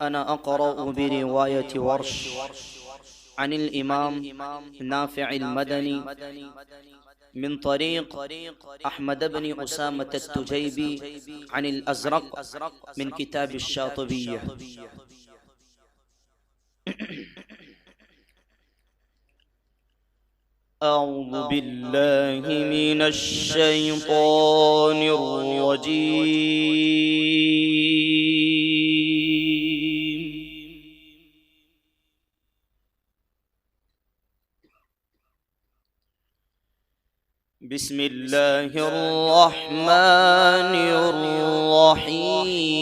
أنا أقرأ برواية ورش عن الإمام نافع المدني من طريق أحمد بن أسامة التجيبي عن الأزرق من كتاب الشاطبية. أعوذ بالله من الشيطان الرجيم. بسم الله الرحمن الرحيم.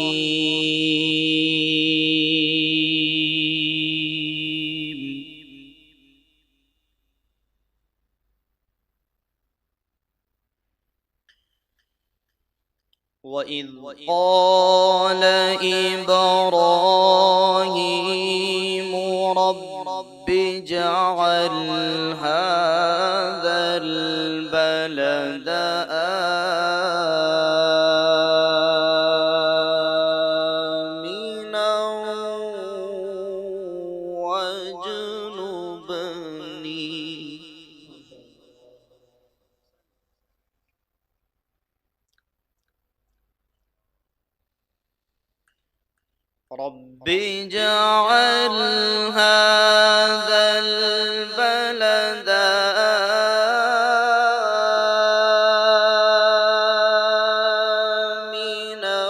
وإذ قال إبراهيم رب اجعل هذا البلد آمنا واجنبني رب اجعل هذا البلد آمنا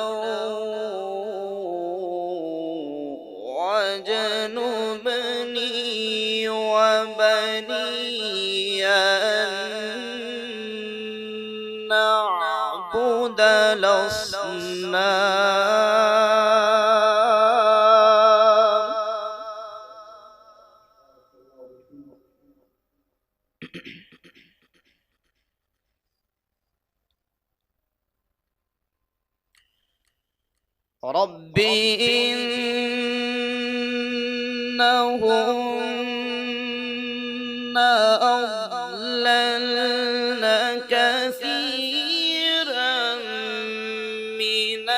واجنبني وبني أن نعبد الأصنام. رب إنهن أضللن كثيرا من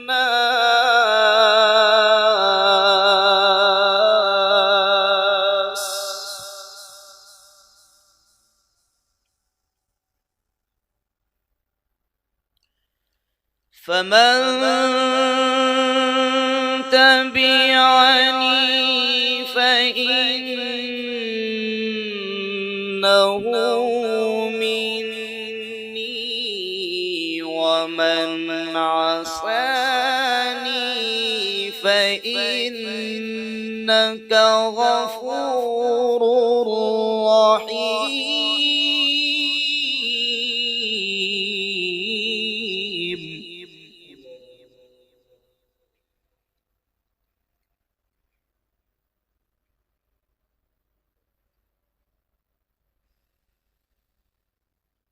الناس فمن تبعني فإنه مني ومن عصاني فإنك غفور رحيم.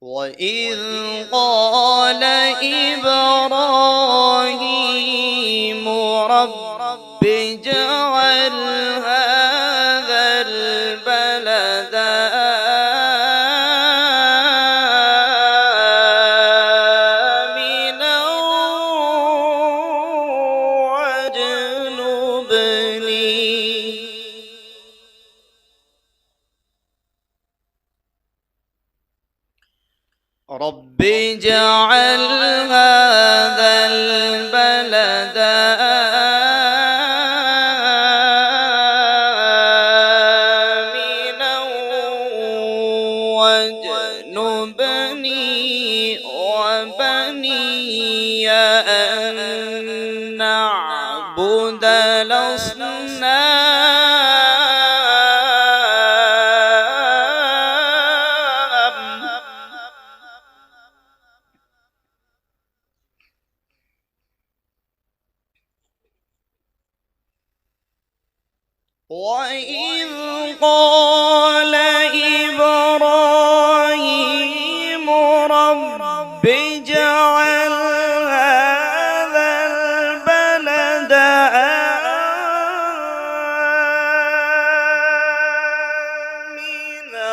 وإذ قال إبراهيم رب اجعل هذا البلد آمنا واجنبني رب اجعل هذا البلد آمنا واجنبني وبني أن نعبد الأصنام. وإذ قال إبراهيم رب اجعل هذا البلد آمنا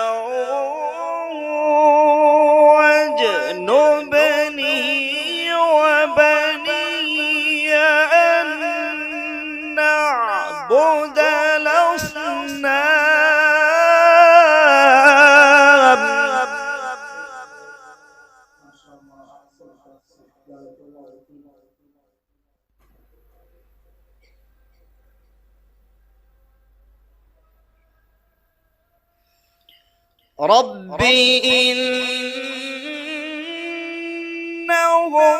واجنبني وبني أن رب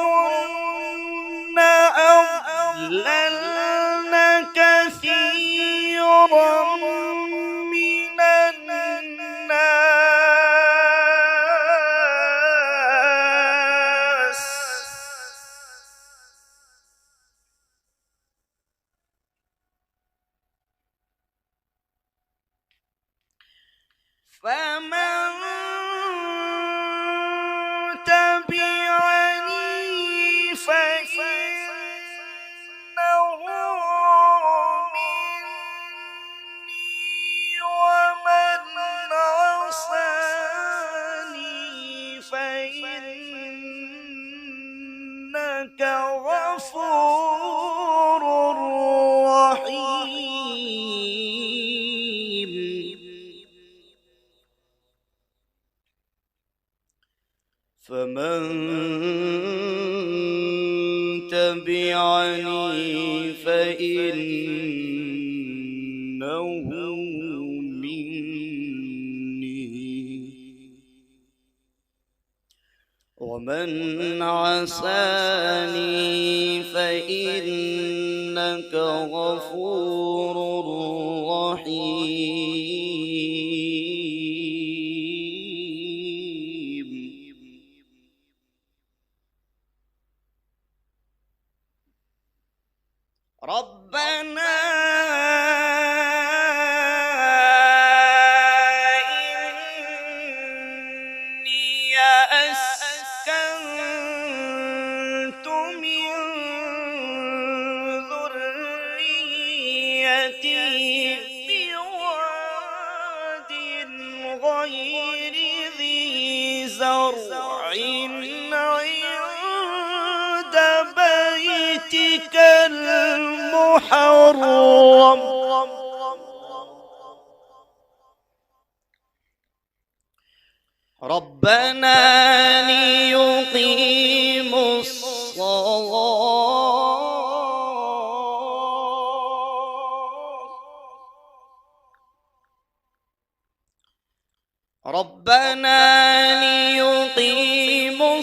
إنهن أضللن كثيرا من الناس فمن تبعني فإنه مني ومن عصاني فإنك غفور رحيم فمن تبعني فإنه مني ومن عصاني فإنك غفور رحيم ربنا إني أسكنت من ذريتي بواد غير ذي زرع عند بيتك المحرم ربنا ليقيموا الصلاة ربنا ليقيموا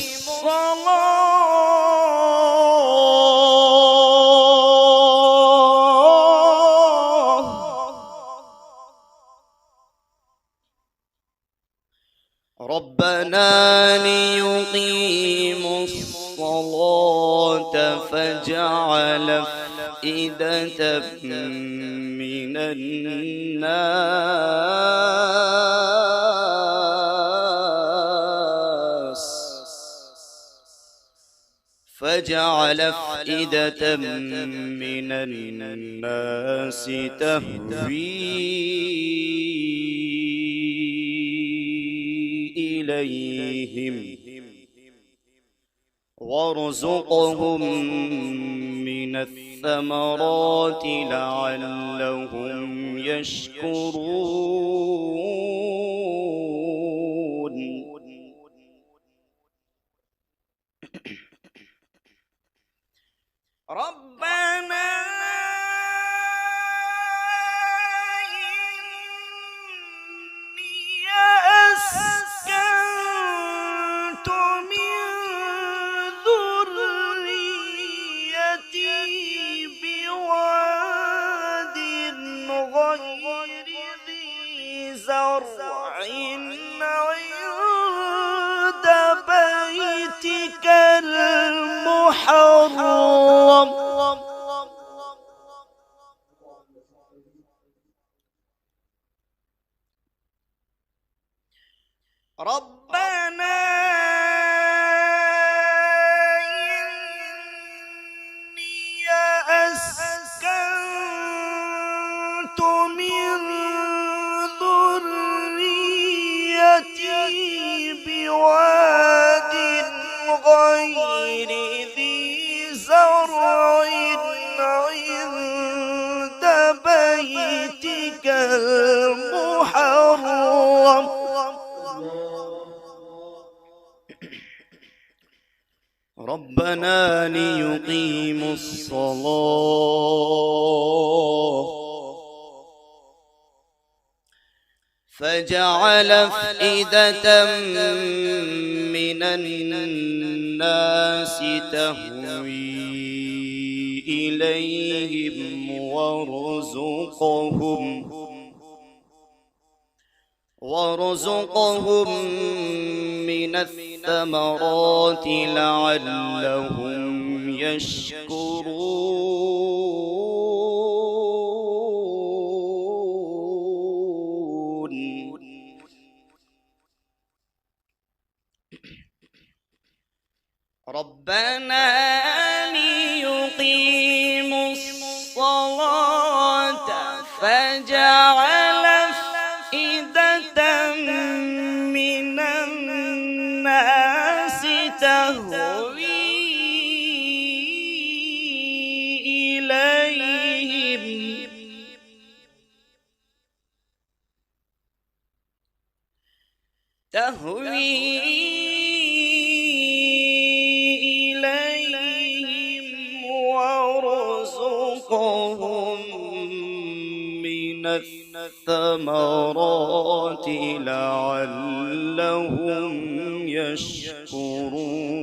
ربنا ليقيموا الصلاة فاجعل أفئدة من الناس تهوي إليهم وارزقهم من الثمرات لعلهم يشكرون ربنا إني أسكنت من ذريتي بواد غير ذي زرع عند بيتك المحرم ربنا إني أسكنت من ذريتي بواد غير ذي زرع عند بيتك المحرم ربنا ليقيموا الصلاة فجعل أفئدة من الناس تهوي إليهم وارزقهم من الثمرات لعلهم يشكرون. ربنا ليقيموا الصلاة فجعل أفئدة من الناس تهوي إليهم وارزقهم من الثمرات لعلهم يشكرون.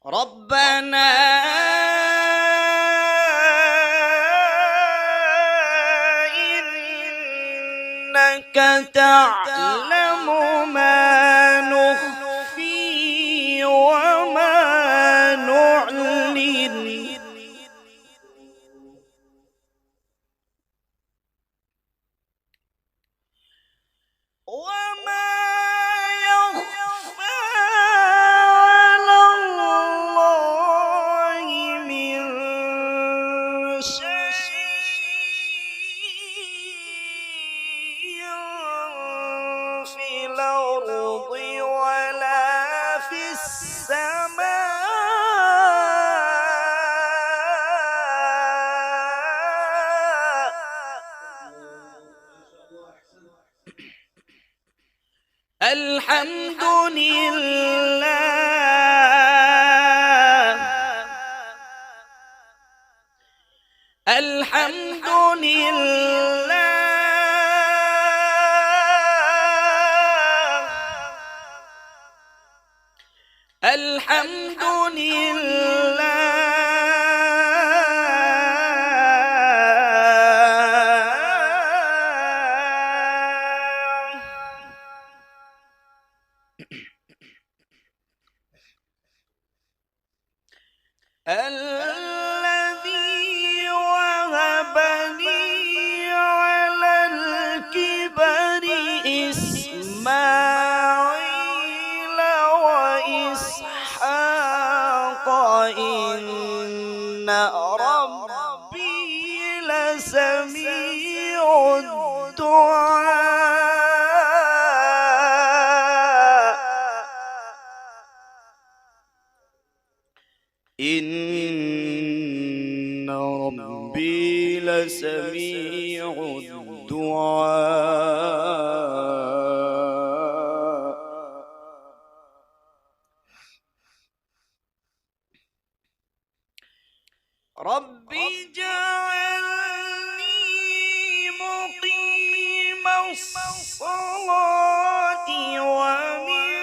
ربنا إنك تعلم ما نخفي وما نعلن وما يخفى على الله من شيء في الأرض ولا في السماء. الحمد لله الحمد لله الحمد الذي وهب لي على الكبر إسماعيل وإسحاق إن ربي لسميع الدعاء. إن ربي لسميع الدعاء. رب اجعلني مقيم الصلاة ومن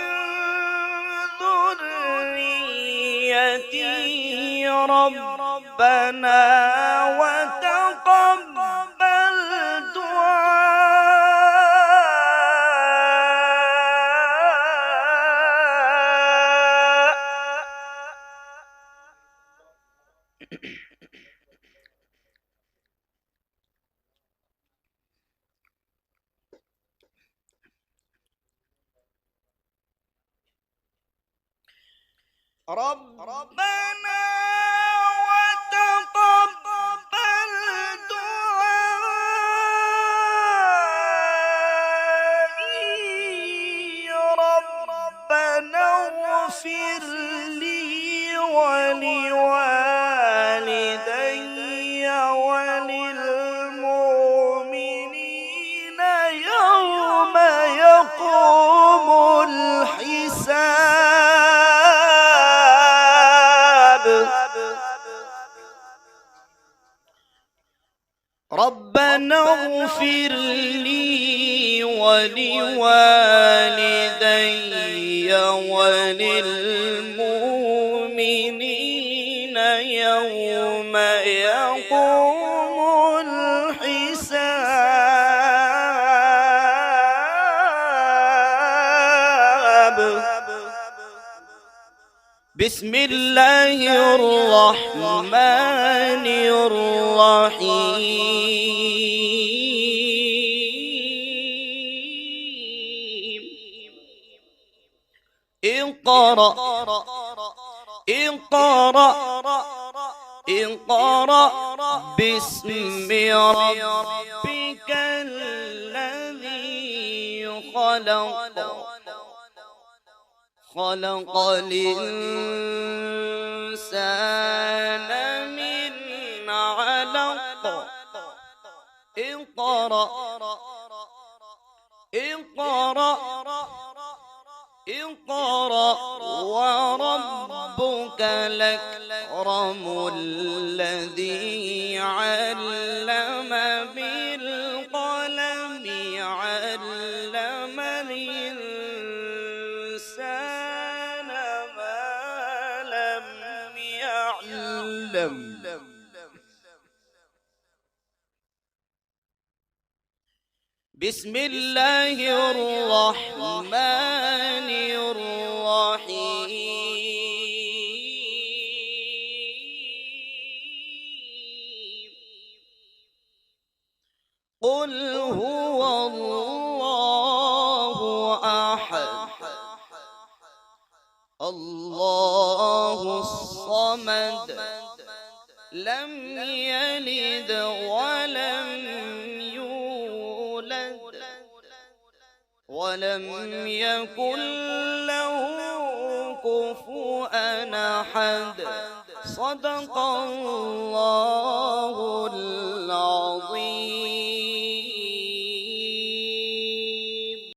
ذريتي ربنا وتقبل دعاء. ربنا وتقبل دعائي. ربنا اغفر لي ولوالدي اغفر لي ولوالدي وللمؤمنين يوم يقوم الحساب. بسم الله الرحمن الرحيم. اقرأ اقرأ اقرأ باسم ربك الذي خلق. خلق الإنسان من علق. اقرأ اقرأ اقرأ وربك الأكرم الذي علم بالقلم علم الإنسان ما لم يعلم. بسم الله الرحمن الرحيم. قل هو الله أحد الله الصمد لم يلد ولم ولم يكن له كفوا أحد. صدق الله العظيم.